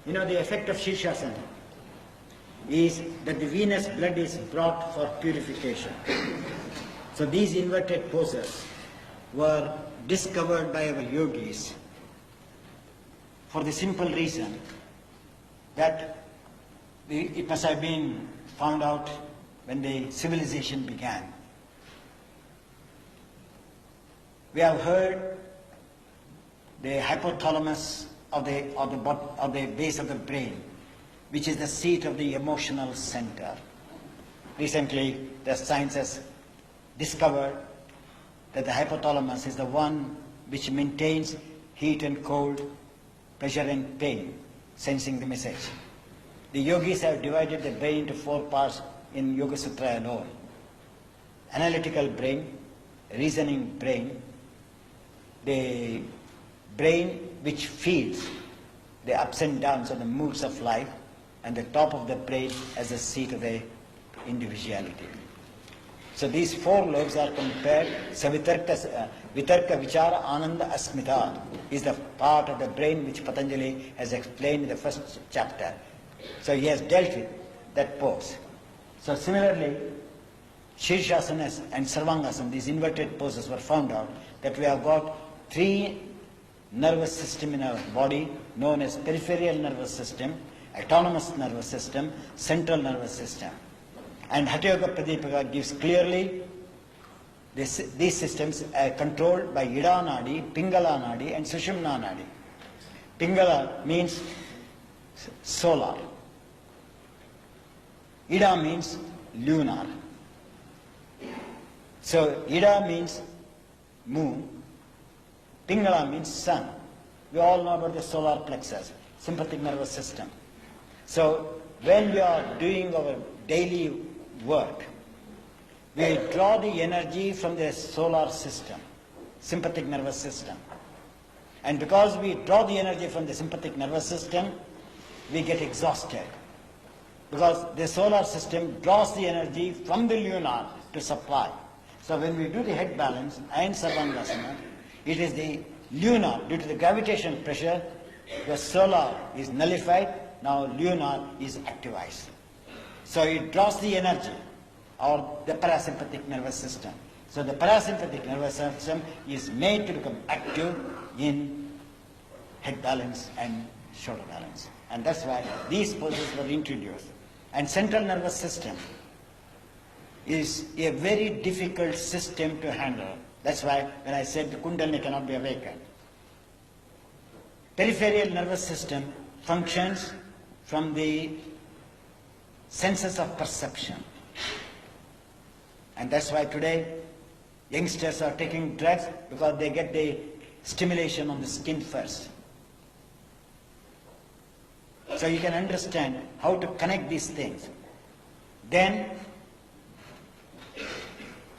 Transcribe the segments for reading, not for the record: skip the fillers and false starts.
You know, the effect of Shirshasana is that the venous blood is brought for purification. So these inverted poses were discovered by our yogis for the simple reason that it must have been found out when the civilization began. We have heard the hypothalamus of the base of the brain, which is the seat of the emotional center. Recently, the science has discovered that the hypothalamus is the one which maintains heat and cold, pleasure and pain, sensing the message. The yogis have divided the brain into 4 parts in Yoga Sutra alone. Analytical brain, reasoning brain, the brain which feels the ups and downs of the moods of life, and the top of the brain as the seat of the individuality. So these 4 lobes are compared. So Vitarka, Vichara, Ananda, Asmita is the part of the brain which Patanjali has explained in the first chapter. So he has dealt with that pose. So similarly, Shirshasana and Sarvangasana, these inverted poses, were found out that we have got 3 nervous systems in our body known as peripheral nervous system, autonomous nervous system, central nervous system. And Hatha Yoga Pradipika gives clearly these systems are controlled by Ida Nadi, Pingala Nadi and Sushumna Nadi. Pingala means solar. Ida means lunar. So Ida means moon. Pingala means sun. We all know about the solar plexus, sympathetic nervous system. So when we are doing our daily work, we draw the energy from the solar system, sympathetic nervous system. And because we draw the energy from the sympathetic nervous system, we get exhausted. Because the solar system draws the energy from the lunar to supply. So when we do the head balance and Sarvangasana, it is the lunar, due to the gravitational pressure, the solar is nullified, now lunar is activized. So it draws the energy, or the parasympathetic nervous system. So the parasympathetic nervous system is made to become active in head balance and shoulder balance. And that's why these poses were introduced. And central nervous system is a very difficult system to handle. That's why when I said the Kundalini cannot be awakened. Peripheral nervous system functions from the senses of perception. And that's why today youngsters are taking drugs, because they get the stimulation on the skin first. So you can understand how to connect these things. Then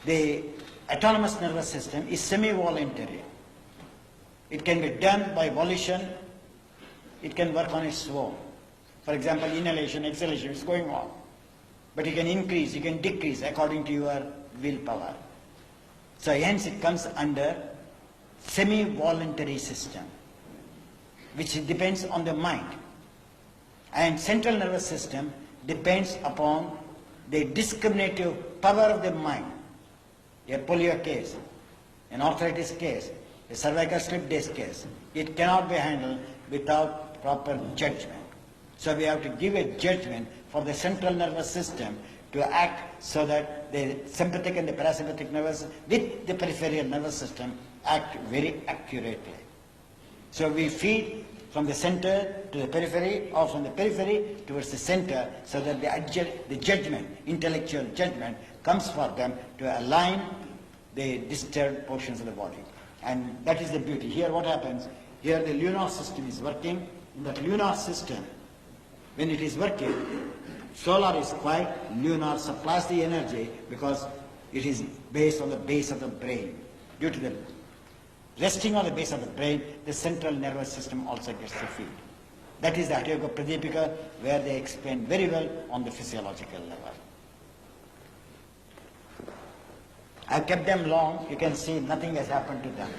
the autonomous nervous system is semi-voluntary. It can be done by volition. It can work on its own. For example, inhalation, exhalation is going on. But you can increase, you can decrease according to your willpower. So hence it comes under semi-voluntary system, which depends on the mind. And central nervous system depends upon the discriminative power of the mind. A polio case, an arthritis case, a cervical slip disc case, it cannot be handled without proper judgment. So we have to give a judgment for the central nervous system to act so that the sympathetic and the parasympathetic nervous with the peripheral nervous system act very accurately. So we feed from the center to the periphery, or from the periphery towards the center, so that the judgment, intellectual judgment, comes for them to align the disturbed portions of the body. And that is the beauty. Here what happens, here the lunar system is working. In that lunar system, when it is working, solar is quiet, lunar supplies the energy because it is based on the base of the brain. Due to the resting on the base of the brain, the central nervous system also gets the feed. That is the Hatha Yoga Pradipika, where they explain very well on the physiological level. I've kept them long, you can see nothing has happened to them.